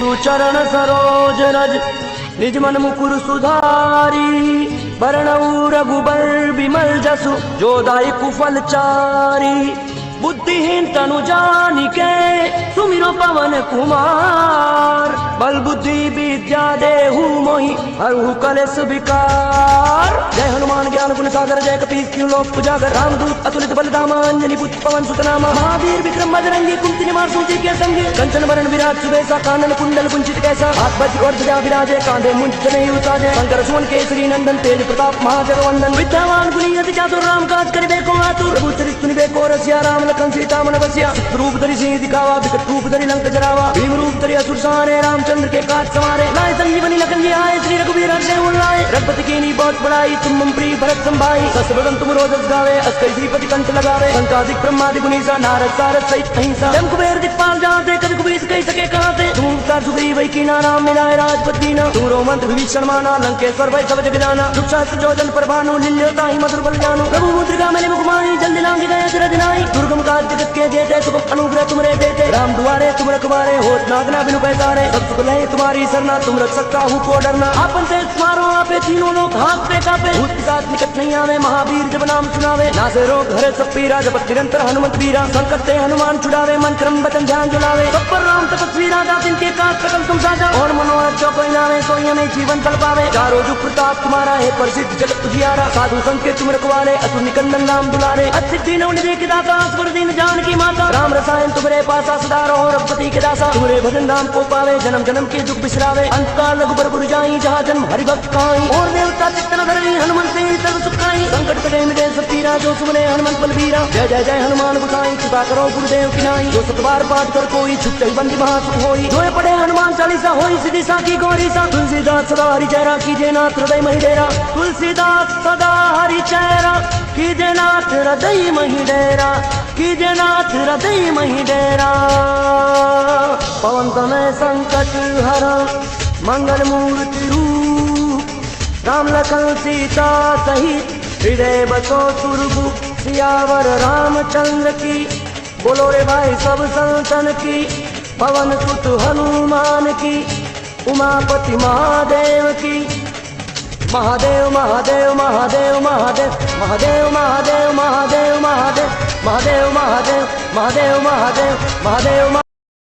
गुरु चरण सरोज रज निज मन मुकुर सुधारी। बरनऊ रघुबर विमल जसु जो दाई कुफल चारी। बुद्धिहीन तनु जानिके सुमिरो पवन कुमार। बल बुद्धि विद्या देहु मोहि हरहु कलेश विकार। जय हनुमान ज्ञान गुण सागर जय कपीस तिहु लोक उजागर। रामदूत अतुलित बल धामा अंजनी पुत्र पवन सुत नामा। महावीर विक्रम बजरंगी कुमति निवार सूची के संगी। कंचन वरण विराट सुबेसा कानन कुंडल कुंचित कैसा। हाथ वज्र और ध्वजा विराजे कांधे मुंज जनेऊ साजे। शंकर सुमन केसरी नंदन तेज प्रताप महाजगवंदन। विद्यावान गुणी अति चातुर राम काज करिबे को आतुर। प्रभु चरित सुनिबे को रसिया राम लखन सीता मन बसिया। रूप धरि सिंह दिखावा विकट रूप धरि लंक जरावा। भीम रूप धरि असुर सहारे रामचंद्र के काज संवारे। लाए संजीवनी लखन जी आए श्री रघुवीर हर्षे उल्लाए। रघुपति कीन्ही बहुत बड़ाई तुम मम प्रिय भरत संभाई। सहस्र बदन तुम रोजस गावे अस्कर श्रीपति कंठ लगावे। संकादिक ब्रह्मादि गुणीसा नारद सारद सहित अहिंसा। जम कुबेर दिक्पाल जाते कवि कुबीर कही सके कहते। तुम उपकार सुग्रीव वै कीना राम मिलाए राजपति दीना। तुमरो मंत्र विभीषण माना लंकेश्वर वै सब जग जाना। दुख सहस्त्र जोजन पर भानु लील्योता ही मधुर बल जानु। प्रभु मुद्रिका मैंने मुख माही जल्दी लांघ गए अचरज नाहि। दुर्गम काज जगत के जेते सुगम अनुग्रह तुमरे देते। राम दुआरे तुम रखवारे होत नागना बिनु पैसारे। सब सुख लहे तुम्हारी सरना तुम रख सकता हूँ को डरना। आपन से मारो आपे तीनों लोग हाथ पे कापे। भूत पिशाच निकट नहीं आवे महावीर जब नाम सुनावे। नासे रोग हरे सब पीरा जपत निरंतर हनुमत वीरा। संकट ते हनुमान छुड़ावे मन क्रम वचन ध्यान जुलावे। सब पर राम तपस्वी राजा तिनके काज सकल तुम साजा। और मनोरथ जो कोई नावे सोई हमें जीवन फल पावे। चारों जुग प्रताप तुम्हारा है प्रसिद्ध जगत तुझियारा। साधु संत के तुम रखवारे असुर निकंदन नाम दुलारे। असिद्धि नवनिधि के दाता असुर दीन जानकी माता। राम रसायन तुम्हारे पासा सदा रहो रघुपति के दासा। तुम्हारे भजन राम को पावे जन्म जन्म के दुख बिसरावे। अंत काल रघुबर पुर जाई जहाँ जन्म हरि भक्त काई। और देवता चित्तन धरणी हनुमंत से सर्व सुख खाई। संकट कटे मिटे सब पीरा जो सुमने हनुमंत बलबीरा। जय जय जय हनुमान गोसाई कृपा करो गुरुदेव की नाई। जो सतबार पाठ कर कोई छुट बंदी महासुख होई। जो पढ़े हनुमान चालीसा होई सिद्धि साखी गौरी सा। तुलसीदास सदा हरि चेहरा कीजे नाथ हृदय मही डेरा। तुलसीदास सदा हरि चेहरा कीजे नाथ हृदय मही डेरा। कीजे नाथ हृदय मही डेरा। पवन तनय संकट हरा मंगल मूर्ति रूप। राम लखन सीता सहित हृदय बसो सुरभूप। सियावर रामचंद्र की बोलो रे भाई सब संतन की। पवन सुत हनुमान की उमापति महादेव की। महादेव महादेव महादेव महादेव महादेव महादेव महादेव महादेव महादेव महादेव महादेव महादेव महादेव।